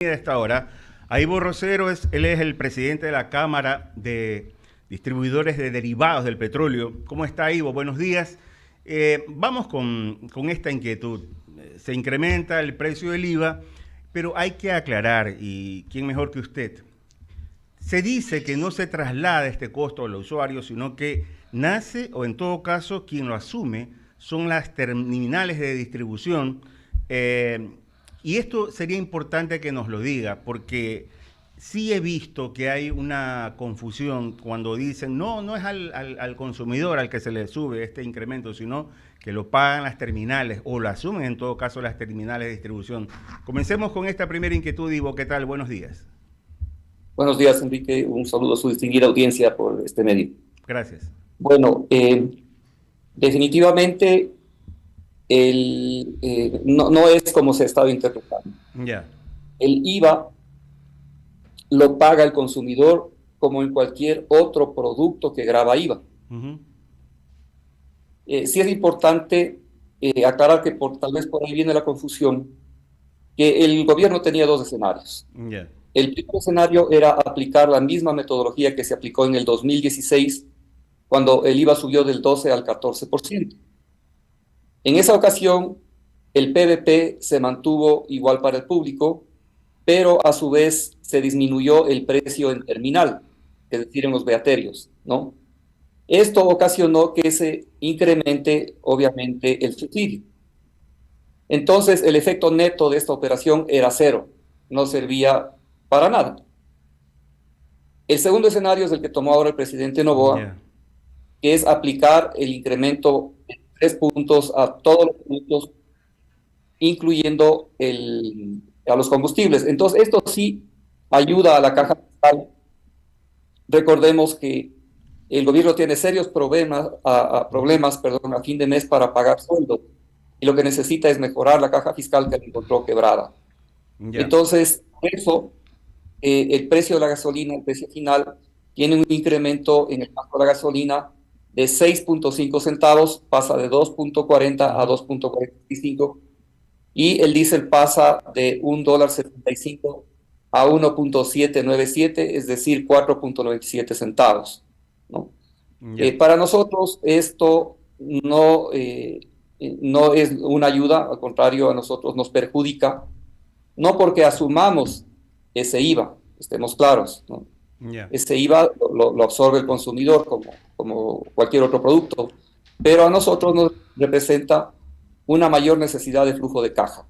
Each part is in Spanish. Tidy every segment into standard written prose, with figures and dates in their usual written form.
A esta hora a Ivo Rosero, él es el presidente de la Cámara de Distribuidores de Derivados del Petróleo. ¿Cómo está, Ivo? Buenos días. Vamos con esta inquietud. Se incrementa el precio del IVA, pero hay que aclarar, y quién mejor que usted. Se dice que no se traslada este costo al usuario, sino que nace, o en todo caso, quien lo asume son las terminales de distribución. Y esto sería importante que nos lo diga, porque sí he visto que hay una confusión cuando dicen, no es al consumidor al que se le sube este incremento, sino que lo pagan las terminales, o lo asumen en todo caso las terminales de distribución. Comencemos con esta primera inquietud, Ivo. ¿Qué tal? Buenos días. Buenos días, Enrique. Un saludo a su distinguida audiencia por este medio. Gracias. Bueno, definitivamente no es como se ha estado interpretando. Ya. El IVA lo paga el consumidor como en cualquier otro producto que grava IVA. Ujú. Sí es importante aclarar que tal vez por ahí viene la confusión, que el gobierno tenía dos escenarios. Ya. El primer escenario era aplicar la misma metodología que se aplicó en el 2016, cuando el IVA subió del 12 al 14%. En esa ocasión, el PVP se mantuvo igual para el público, pero a su vez se disminuyó el precio en terminal, es decir, en los beaterios, ¿no? Esto ocasionó que se incremente, obviamente, el subsidio. Entonces, el efecto neto de esta operación era cero, no servía para nada. El segundo escenario es el que tomó ahora el presidente Noboa, Ya. que es aplicar el incremento de 3 puntos a todos los productos, incluyendo a los combustibles. Entonces, esto sí ayuda a la caja fiscal. Recordemos que el gobierno tiene serios problemas, perdón, a fin de mes para pagar sueldos, y lo que necesita es mejorar la caja fiscal que encontró quebrada. Ya. Entonces, por eso, el precio de la gasolina, el precio final, tiene un incremento en el caso de la gasolina de 6.5 centavos, pasa de 2.40 a Ujú. 2.45, y el diésel pasa de $1.75 a 1.797, es decir, 4.97 centavos, ¿no? Ya. Para nosotros esto no es una ayuda, al contrario, a nosotros nos perjudica, no porque asumamos ese IVA, estemos claros, ¿no? Ya. Ese IVA lo absorbe el consumidor como cualquier otro producto, pero a nosotros nos representa una mayor necesidad de flujo de caja,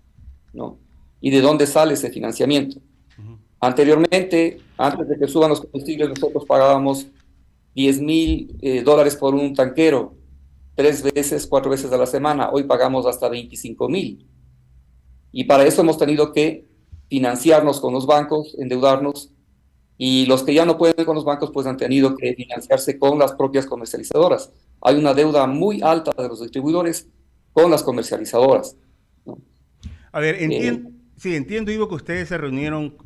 ¿no? ¿Y de dónde sale ese financiamiento? Ujú. Anteriormente, antes de que suban los combustibles, nosotros pagábamos $10,000 por un tanquero, 3 veces, 4 veces a la semana. Hoy pagamos hasta 25,000. Y para eso hemos tenido que financiarnos con los bancos, endeudarnos, y los que ya no pueden con los bancos, pues han tenido que financiarse con las propias comercializadoras. Hay una deuda muy alta de los distribuidores con las comercializadoras, ¿no? A ver, Eh, sí, entiendo, Ivo, que ustedes se reunieron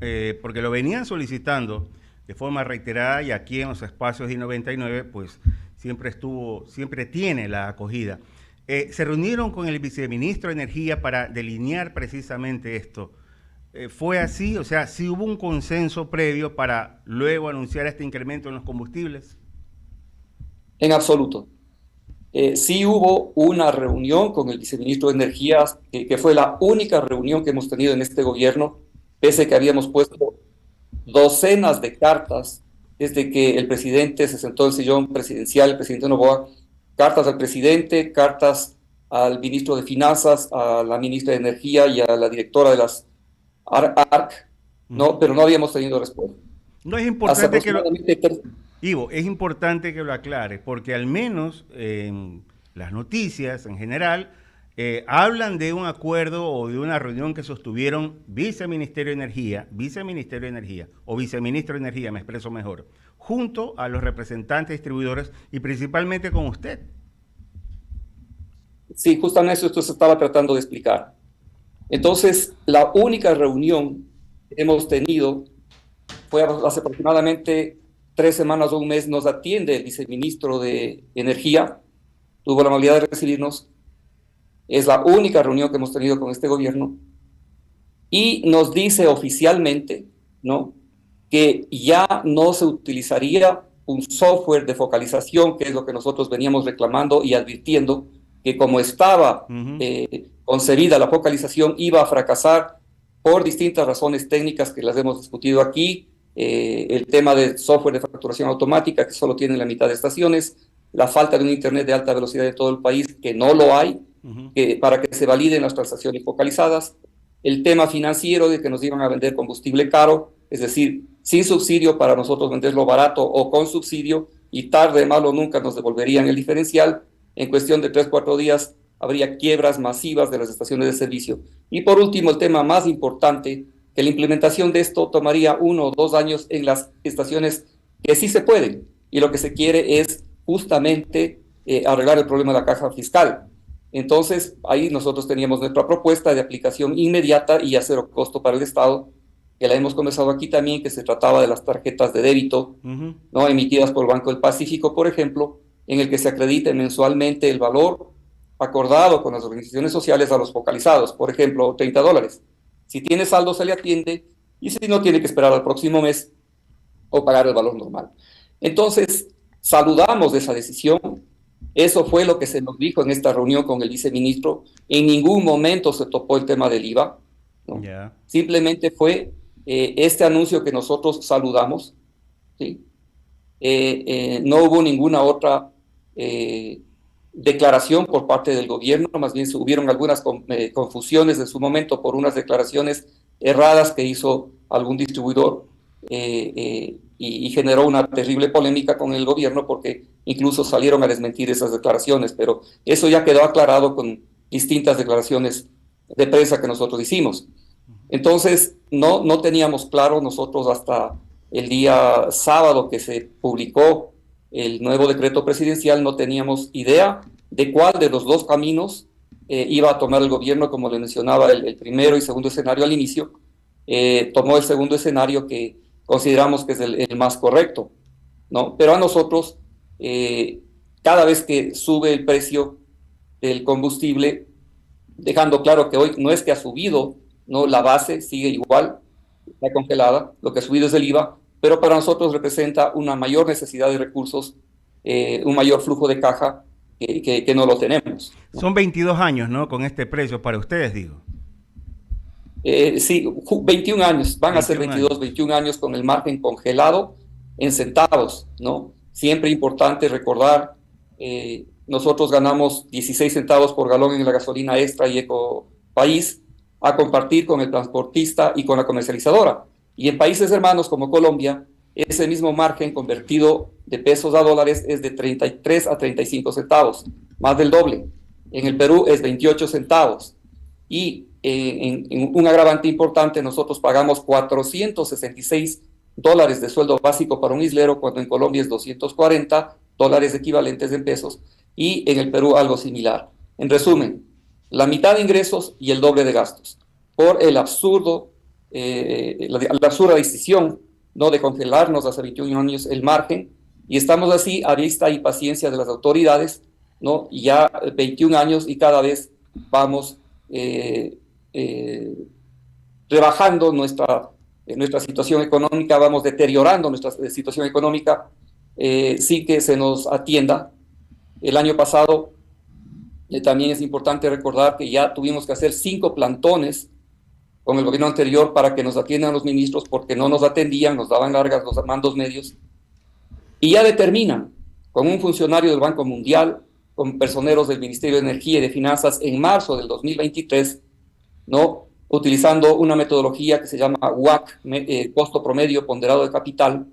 porque lo venían solicitando de forma reiterada y aquí en los espacios de I-99, pues siempre tiene la acogida. Se reunieron con el viceministro de Energía para delinear precisamente esto. ¿Fue así? O sea, ¿sí hubo un consenso previo para luego anunciar este incremento en los combustibles? en absoluto. Sí hubo una reunión con el viceministro de Energía, que fue la única reunión que hemos tenido en este gobierno, pese que habíamos puesto docenas de cartas desde que el presidente se sentó en el sillón presidencial, el presidente Noboa, cartas al presidente, cartas al ministro de Finanzas, a la ministra de Energía y a la directora de las ARC, Ujú. ¿no? Pero no habíamos tenido respuesta. No es Hace importante que lo, aproximadamente Ivo, es importante que lo aclare, porque al menos en las noticias en general hablan de un acuerdo o de una reunión que sostuvieron viceministerio de Energía o viceministro de Energía, me expreso mejor, junto a los representantes distribuidores y principalmente con usted. Sí, justamente esto se estaba tratando de explicar. Entonces, la única reunión que hemos tenido fue hace aproximadamente 3 semanas o un mes. Nos atiende el viceministro de Energía, tuvo la amabilidad de recibirnos. Es la única reunión que hemos tenido con este gobierno. y nos dice oficialmente, ¿no?, que ya no se utilizaría un software de focalización, que es lo que nosotros veníamos reclamando y advirtiendo, que como estaba concebida la focalización iba a fracasar por distintas razones técnicas que las hemos discutido aquí, el tema del software de facturación automática, que solo tiene la mitad de estaciones, la falta de un internet de alta velocidad en todo el país, que no lo hay, para que se validen las transacciones focalizadas, el tema financiero de que nos iban a vender combustible caro, es decir, sin subsidio para nosotros venderlo barato o con subsidio, y tarde, mal o nunca nos devolverían el diferencial. En cuestión de 3-4 días habría quiebras masivas de las estaciones de servicio. Y por último, el tema más importante, que la implementación de esto tomaría 1 o 2 años en las estaciones que sí se pueden, y lo que se quiere es justamente arreglar el problema de la caja fiscal. Entonces, ahí nosotros teníamos nuestra propuesta de aplicación inmediata y a cero costo para el Estado, que la hemos conversado aquí también, que se trataba de las tarjetas de débito, ¿no?, emitidas por el Banco del Pacífico, por ejemplo, en el que se acredite mensualmente el valor acordado con las organizaciones sociales a los focalizados, por ejemplo, $30. Si tiene saldo se le atiende, y si no, tiene que esperar al próximo mes o pagar el valor normal. Entonces, saludamos esa decisión. Eso fue lo que se nos dijo en esta reunión con el viceministro. En ningún momento se topó el tema del IVA, ¿no? Simplemente fue este anuncio que nosotros saludamos, ¿sí? No hubo ninguna otra declaración por parte del gobierno, más bien hubieron algunas confusiones en su momento por unas declaraciones erradas que hizo algún distribuidor, y generó una terrible polémica con el gobierno porque incluso salieron a desmentir esas declaraciones, pero eso ya quedó aclarado con distintas declaraciones de prensa que nosotros hicimos. Entonces, no teníamos claro nosotros hasta el día sábado que se publicó el nuevo decreto presidencial, no teníamos idea de cuál de los dos caminos iba a tomar el gobierno, como le mencionaba, el primero y segundo escenario al inicio. Tomó el segundo escenario, que consideramos que es el más correcto, ¿no? Pero a nosotros, cada vez que sube el precio del combustible, dejando claro que hoy no es que ha subido, ¿no?, la base sigue igual, está congelada, lo que ha subido es el IVA, pero para nosotros representa una mayor necesidad de recursos, un mayor flujo de caja que no lo tenemos, ¿no? Son 22 años, ¿no?, con este precio para ustedes, digo. Sí, 21 años, van a ser 21 años con el margen congelado en centavos, ¿no? Siempre importante recordar, nosotros ganamos 16 centavos por galón en la gasolina extra y Ecopaís, a compartir con el transportista y con la comercializadora. Y en países hermanos como Colombia, ese mismo margen convertido de pesos a dólares es de 33 a 35 centavos, más del doble. En el Perú es 28 centavos. Y en un agravante importante, nosotros pagamos $466 de sueldo básico para un islero, cuando en Colombia es $240 equivalentes en pesos, y en el Perú algo similar. En resumen, la mitad de ingresos y el doble de gastos, por el absurdo, la absurda decisión, ¿no?, de congelarnos hace 21 años el margen, y estamos así a vista y paciencia de las autoridades, ¿no?, y ya 21 años, y cada vez vamos rebajando nuestra situación económica, vamos deteriorando nuestra situación económica, sin que se nos atienda. El año pasado, también es importante recordar que ya tuvimos que hacer 5 plantones con el gobierno anterior para que nos atiendan los ministros, porque no nos atendían, nos daban largas los mandos medios, y ya determinan con un funcionario del Banco Mundial, con personeros del Ministerio de Energía y de Finanzas en marzo del 2023, ¿no?, utilizando una metodología que se llama WACC, costo promedio ponderado de capital,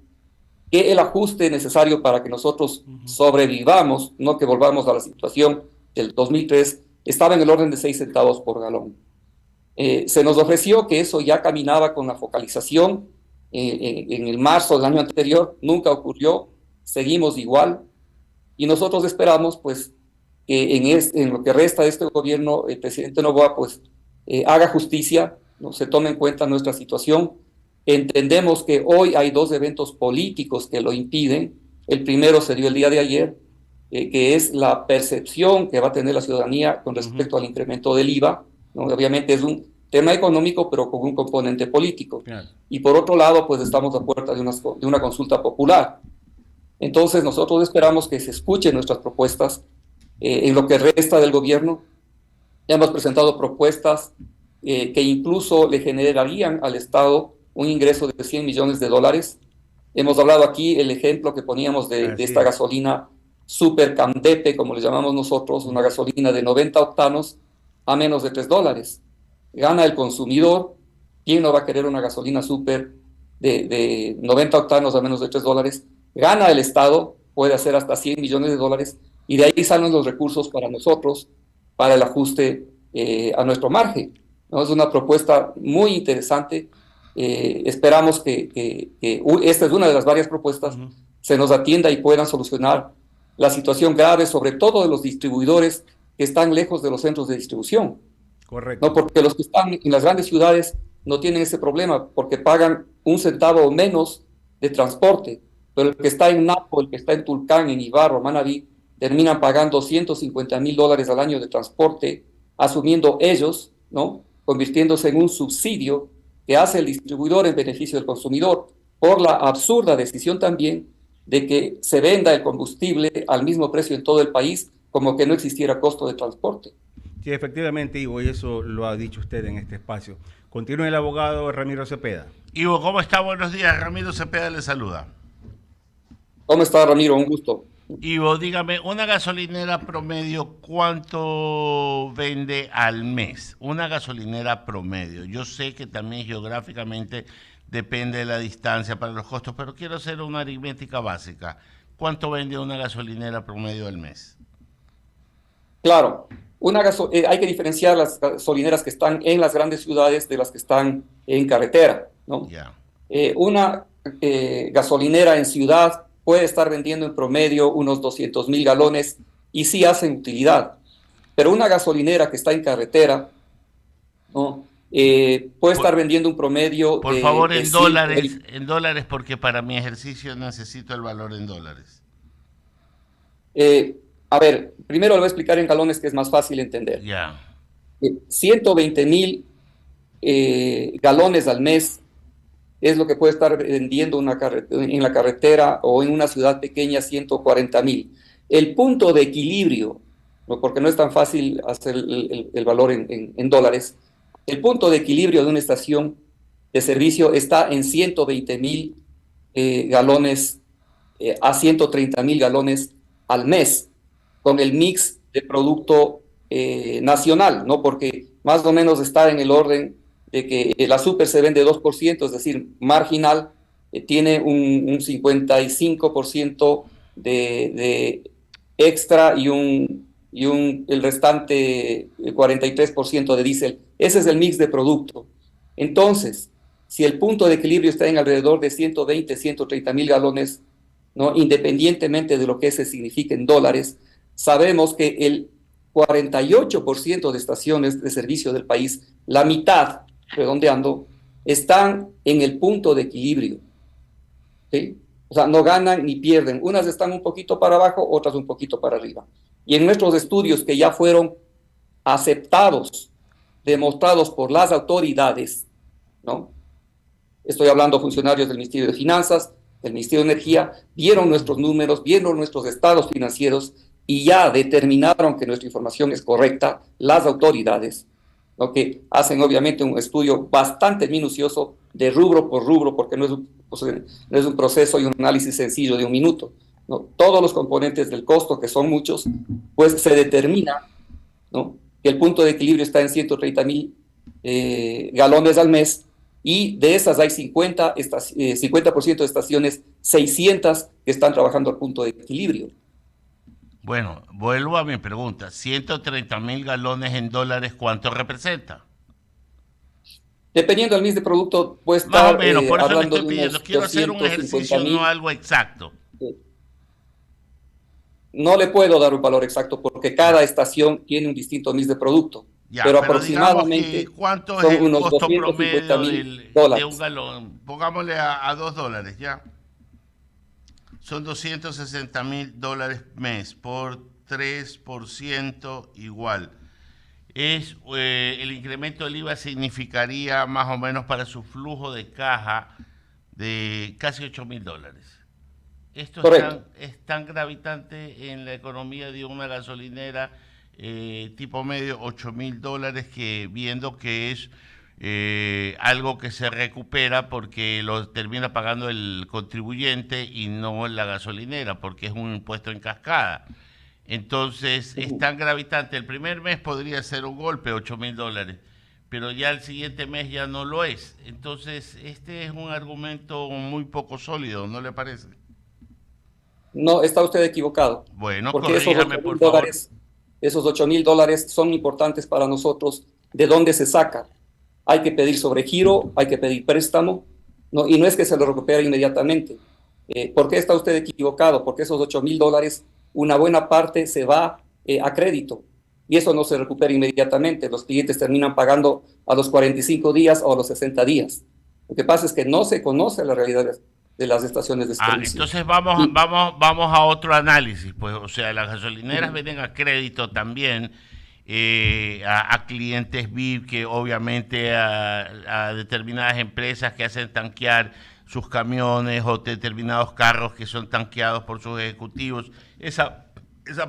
que el ajuste necesario para que nosotros sobrevivamos, no que volvamos a la situación del 2003, estaba en el orden de 6 centavos por galón. Se nos ofreció que eso ya caminaba con la focalización en el marzo del año anterior, nunca ocurrió, seguimos igual, y nosotros esperamos, pues, que en lo que resta de este gobierno, el presidente Noboa, pues, haga justicia, ¿no?, se tome en cuenta nuestra situación. Entendemos que hoy hay 2 eventos políticos que lo impiden. El primero se dio el día de ayer, que es la percepción que va a tener la ciudadanía con respecto al incremento del IVA, ¿no? Obviamente es un tema económico, pero con un componente político. Claro. Y por otro lado, pues estamos a puerta de una consulta popular. Entonces, nosotros esperamos que se escuchen nuestras propuestas en lo que resta del gobierno. Ya hemos presentado propuestas que incluso le generarían al Estado un ingreso de $100 millones. Hemos hablado aquí el ejemplo que poníamos de esta gasolina Super Candepe, como le llamamos nosotros, una gasolina de 90 octanos a menos de $3. Gana el consumidor. ¿Quién no va a querer una gasolina super de 90 octanos a menos de $3? Gana el Estado, puede hacer hasta $100 millones, y de ahí salen los recursos para nosotros, para el ajuste a nuestro margen, ¿no? Es una propuesta muy interesante. Esperamos que esta es una de las varias propuestas, se nos atienda y puedan solucionar la situación grave, sobre todo de los distribuidores que están lejos de los centros de distribución. Correcto. No, porque los que están en las grandes ciudades no tienen ese problema, porque pagan 1 centavo o menos de transporte, pero el que está en Napo, el que está en Tulcán, en Ibarra, Manabí, terminan pagando $150,000 al año de transporte, asumiendo ellos, ¿no? Convirtiéndose en un subsidio que hace el distribuidor en beneficio del consumidor, por la absurda decisión también de que se venda el combustible al mismo precio en todo el país, como que no existiera costo de transporte. Sí, efectivamente, Ivo, y eso lo ha dicho usted en este espacio. Continúe el abogado Ramiro Cepeda. Ivo, ¿cómo está? Buenos días. Ramiro Cepeda le saluda. ¿Cómo está, Ramiro? Un gusto. Ivo, dígame, una gasolinera promedio, ¿cuánto vende al mes? Una gasolinera promedio. Yo sé que también geográficamente depende de la distancia para los costos, pero quiero hacer una aritmética básica. ¿Cuánto vende una gasolinera promedio al mes? Claro, hay que diferenciar las gasolineras que están en las grandes ciudades de las que están en carretera, ¿no? Ya. Una gasolinera en ciudad puede estar vendiendo en promedio unos 200,000 galones y sí hacen utilidad, pero una gasolinera que está en carretera, ¿no? Puede estar vendiendo un promedio por de... favor, en dólares, porque para mi ejercicio necesito el valor en dólares. A ver, primero le voy a explicar en galones, que es más fácil entender. Ya. 120,000 galones al mes es lo que puede estar vendiendo en la carretera, o en una ciudad pequeña 140,000. El punto de equilibrio, ¿no? Porque no es tan fácil hacer el valor en dólares, el punto de equilibrio de una estación de servicio está en 120,000 galones a 130,000 galones al mes, con el mix de producto nacional, ¿no? Porque más o menos está en el orden de que la super se vende 2%, es decir, marginal, tiene un 55% de extra y el restante 43% de diésel. Ese es el mix de producto. Entonces, si el punto de equilibrio está en alrededor de 120, 130,000 galones, ¿no? Independientemente de lo que ese signifique en dólares, sabemos que el 48% de estaciones de servicio del país, la mitad, redondeando, están en el punto de equilibrio, ¿sí? O sea, no ganan ni pierden. Unas están un poquito para abajo, otras un poquito para arriba. Y en nuestros estudios, que ya fueron aceptados, demostrados por las autoridades, ¿no? Estoy hablando de funcionarios del Ministerio de Finanzas, del Ministerio de Energía, vieron nuestros números, vieron nuestros estados financieros y ya determinaron que nuestra información es correcta, las autoridades, ¿no? Que hacen obviamente un estudio bastante minucioso de rubro por rubro, porque no es un proceso y un análisis sencillo de un minuto, ¿no? Todos los componentes del costo, que son muchos, pues se determina, ¿no? Que el punto de equilibrio está en 130,000 galones al mes, y de esas hay 50% de estaciones, 600 que están trabajando al punto de equilibrio. Bueno, vuelvo a mi pregunta. 130,000 galones en dólares, ¿cuánto representa? Dependiendo del mix de producto, puede estar más o menos, por eso le hablando estoy de pidiendo. unos Quiero hacer un ejercicio, no algo exacto. No le puedo dar un valor exacto porque cada estación tiene un distinto mix de producto. Ya, pero digamos aproximadamente que ¿cuánto son es el unos costo 250 promedio mil de dólares. un galón? Pongámosle a $2, ¿ya? Son $260,000 mes por 3% igual. el incremento del IVA significaría más o menos para su flujo de caja de casi $8.000. Esto Correcto. es tan gravitante en la economía de una gasolinera tipo medio, $8.000, que viendo que es algo que se recupera porque lo termina pagando el contribuyente y no la gasolinera, porque es un impuesto en cascada. Entonces es tan gravitante. El primer mes podría ser un golpe, $8.000, pero ya el siguiente mes ya no lo es. Entonces este es un argumento muy poco sólido, ¿no le parece? No, está usted equivocado, Bueno, porque esos corríjame, 8 por mil favor. dólares, esos $8.000 son importantes para nosotros. ¿De dónde se saca? Hay que pedir sobregiro, hay que pedir préstamo, ¿no? Y no es que se lo recupere inmediatamente. ¿Por qué está usted equivocado? Porque esos $8.000, una buena parte se va a crédito y eso no se recupera inmediatamente. Los clientes terminan pagando a los 45 días o a los 60 días. Lo que pasa es que no se conoce la realidad de las estaciones de Ah, servicio. entonces Y, vamos a otro análisis, pues, o sea, las gasolineras venden a crédito también a clientes VIP, que obviamente a determinadas empresas que hacen tanquear sus camiones o determinados carros que son tanqueados por sus ejecutivos. Esa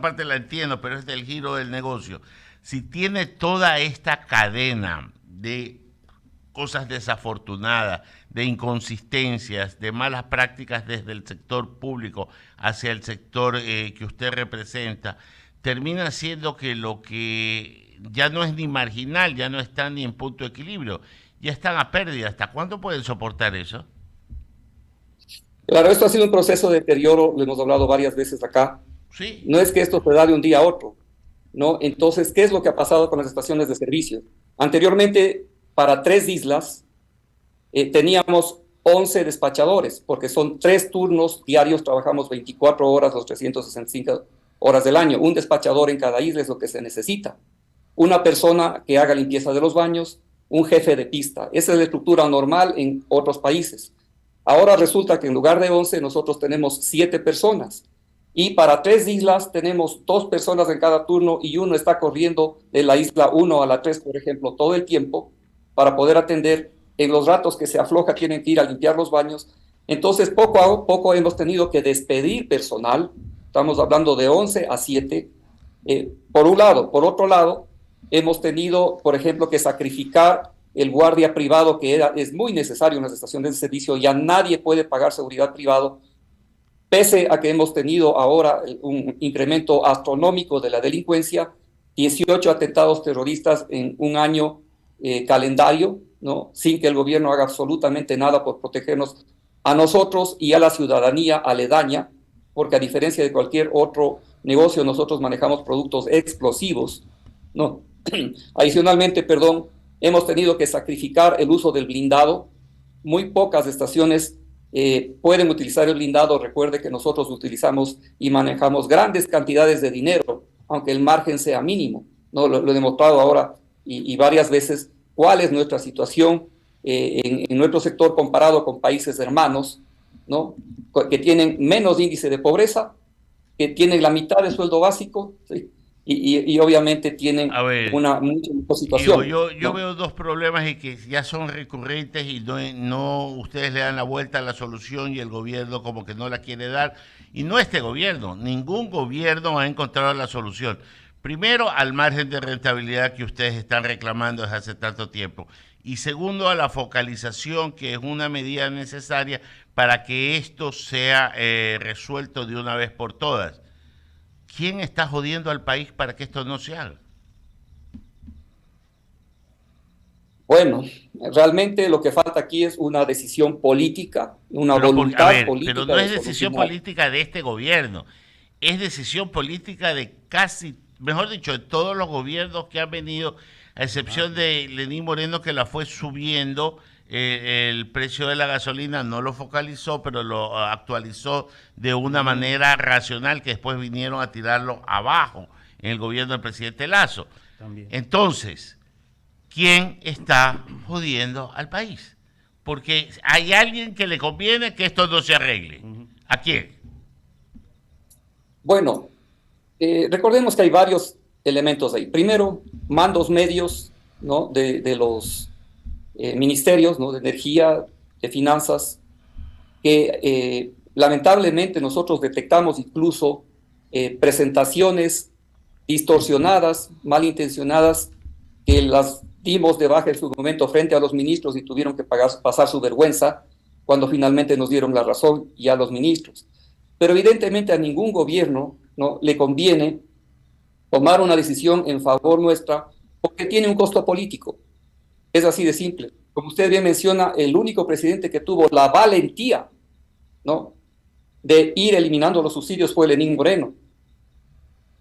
parte la entiendo, pero es del giro del negocio. Si tiene toda esta cadena de cosas desafortunadas, de inconsistencias, de malas prácticas desde el sector público hacia el sector que usted representa, termina siendo que lo que ya no es ni marginal, ya no está ni en punto de equilibrio, ya están a pérdida. ¿Hasta cuándo pueden soportar eso? claro, esto ha sido un proceso de deterioro, lo hemos hablado varias veces acá. Sí. No es que esto se da de un día a otro, ¿no? Entonces, ¿qué es lo que ha pasado con las estaciones de servicio? Anteriormente, para 3 islas, teníamos 11 despachadores, porque son 3 turnos diarios, trabajamos 24 horas, los 365 horas del año. Un despachador en cada isla es lo que se necesita. Una persona que haga limpieza de los baños, un jefe de pista. Esa es la estructura normal en otros países. Ahora resulta que en lugar de 11 nosotros tenemos 7 personas. Y para 3 islas tenemos 2 personas en cada turno y uno está corriendo de la isla 1 a la 3, por ejemplo, todo el tiempo para poder atender. En los ratos que se afloja tienen que ir a limpiar los baños. Entonces, poco a poco hemos tenido que despedir personal. Estamos hablando de 11 a 7. Por un lado. Por otro lado, hemos tenido, por ejemplo, que sacrificar el guardia privado, que es muy necesario en las estaciones de servicio. Ya nadie puede pagar seguridad privado, pese a que hemos tenido ahora un incremento astronómico de la delincuencia, 18 atentados terroristas en un año calendario, ¿no? Sin que el gobierno haga absolutamente nada por protegernos a nosotros y a la ciudadanía aledaña, porque a diferencia de cualquier otro negocio, nosotros manejamos productos explosivos, ¿no? Adicionalmente, perdón, hemos tenido que sacrificar el uso del blindado. Muy pocas estaciones pueden utilizar el blindado. Recuerde que nosotros utilizamos y manejamos grandes cantidades de dinero, aunque el margen sea mínimo, ¿no? Lo he demostrado ahora y varias veces cuál es nuestra situación en nuestro sector comparado con países hermanos, ¿no? Que tienen menos índice de pobreza, que tienen la mitad de sueldo básico, ¿sí? Y obviamente tienen A ver, una mucha mejor Ivo, situación, yo ¿no? veo dos problemas y que ya son recurrentes y no ustedes le dan la vuelta a la solución y el gobierno como que no la quiere dar. Y no este gobierno, ningún gobierno ha encontrado la solución. Primero, al margen de rentabilidad que ustedes están reclamando desde hace tanto tiempo. Y segundo, a la focalización, que es una medida necesaria para que esto sea resuelto de una vez por todas. ¿Quién está jodiendo al país para que esto no se haga? Bueno, realmente lo que falta aquí es una decisión política, una A voluntad ver, pero política no de es decisión solucionar. política de este gobierno, es decisión política de casi, mejor dicho, de todos los gobiernos que han venido, a excepción de Lenín Moreno, que la fue subiendo. El precio de la gasolina no lo focalizó, pero lo actualizó de una manera racional, que después vinieron a tirarlo abajo en el gobierno del presidente Lazo. También. Entonces, ¿quién está jodiendo al país? Porque hay alguien que le conviene que esto no se arregle. ¿A quién? Bueno, recordemos que hay varios elementos ahí. Primero, mandos medios, ¿no? de los ministerios, ¿no? De energía, de finanzas, que lamentablemente nosotros detectamos incluso presentaciones distorsionadas, malintencionadas, que las dimos de baja en su momento frente a los ministros y tuvieron que pasar su vergüenza cuando finalmente nos dieron la razón y a los ministros. Pero evidentemente a ningún gobierno, ¿no? le conviene tomar una decisión en favor nuestra porque tiene un costo político. Es así de simple. Como usted bien menciona, el único presidente que tuvo la valentía, ¿no? de ir eliminando los subsidios fue Lenín Moreno.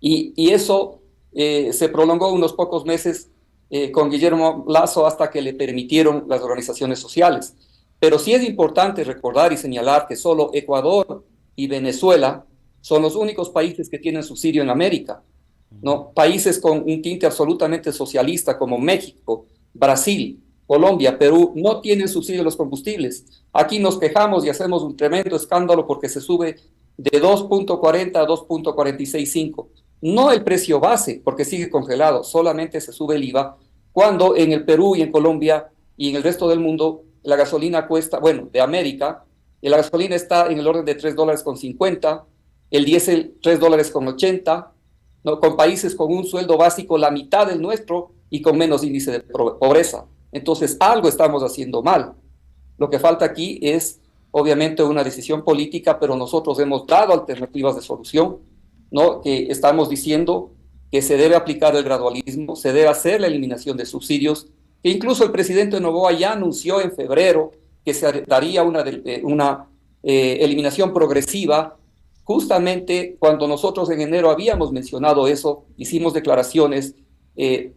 Y eso se prolongó unos pocos meses con Guillermo Lasso hasta que le permitieron las organizaciones sociales. Pero sí es importante recordar y señalar que solo Ecuador y Venezuela son los únicos países que tienen subsidio en América, ¿no? Países con un tinte absolutamente socialista como México, Brasil, Colombia, Perú, no tienen subsidio a los combustibles. Aquí nos quejamos y hacemos un tremendo escándalo porque se sube de 2.40 a 2.465. No el precio base, porque sigue congelado, solamente se sube el IVA, cuando en el Perú y en Colombia y en el resto del mundo la gasolina cuesta, bueno, de América, la gasolina está en el orden de $3.50, el diésel $3.80, ¿no? Con países con un sueldo básico la mitad del nuestro y con menos índice de pobreza. Entonces, algo estamos haciendo mal. Lo que falta aquí es, obviamente, una decisión política, pero nosotros hemos dado alternativas de solución, ¿no? Que estamos diciendo que se debe aplicar el gradualismo, se debe hacer la eliminación de subsidios, que incluso el presidente Noboa ya anunció en febrero que se daría una eliminación progresiva. Justamente cuando nosotros en enero habíamos mencionado eso, hicimos declaraciones en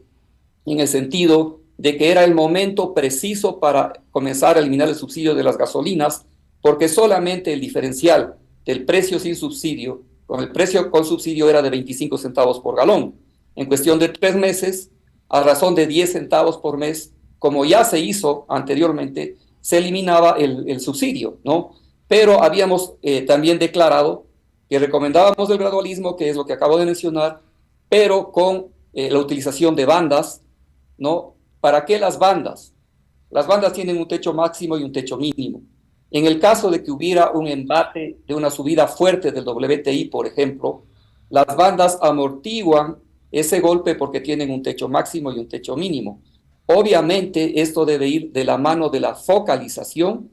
el sentido de que era el momento preciso para comenzar a eliminar el subsidio de las gasolinas, porque solamente el diferencial del precio sin subsidio con el precio con subsidio era de 25 centavos por galón. En cuestión de 3 meses, a razón de 10 centavos por mes, como ya se hizo anteriormente, se eliminaba el subsidio, ¿no? Pero habíamos también declarado que recomendábamos el gradualismo, que es lo que acabo de mencionar, pero con la utilización de bandas, ¿no? ¿Para qué las bandas? Las bandas tienen un techo máximo y un techo mínimo. En el caso de que hubiera un embate de una subida fuerte del WTI, por ejemplo, las bandas amortiguan ese golpe porque tienen un techo máximo y un techo mínimo. Obviamente, esto debe ir de la mano de la focalización,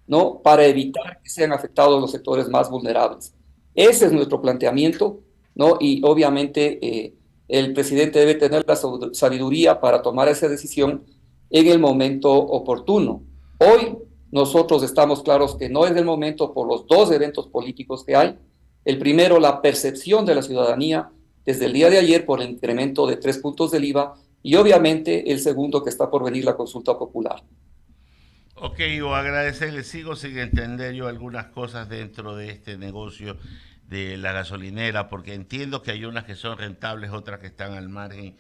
¿no? Para evitar que sean afectados los sectores más vulnerables. Ese es nuestro planteamiento, ¿no? Y obviamente el presidente debe tener la sabiduría para tomar esa decisión en el momento oportuno. Hoy nosotros estamos claros que no es el momento por los 2 eventos políticos que hay. El primero, la percepción de la ciudadanía desde el día de ayer por el incremento de 3 puntos del IVA, y obviamente el segundo, que está por venir, la consulta popular. Ok, Ivo, agradecerle. Sigo sin entender yo algunas cosas dentro de este negocio de la gasolinera, porque entiendo que hay unas que son rentables, otras que están al margen,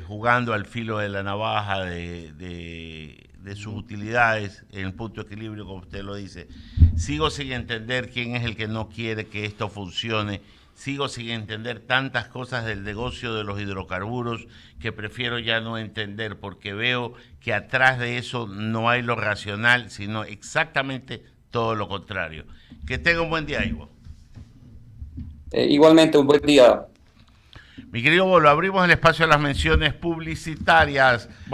jugando al filo de la navaja de sus utilidades en el punto de equilibrio, como usted lo dice. Sigo sin entender quién es el que no quiere que esto funcione. Sigo sin entender tantas cosas del negocio de los hidrocarburos que prefiero ya no entender, porque veo que atrás de eso no hay lo racional, sino exactamente todo lo contrario. Que tenga un buen día, Ivo. Igualmente, un buen día. Mi querido Bolo, abrimos el espacio a las menciones publicitarias.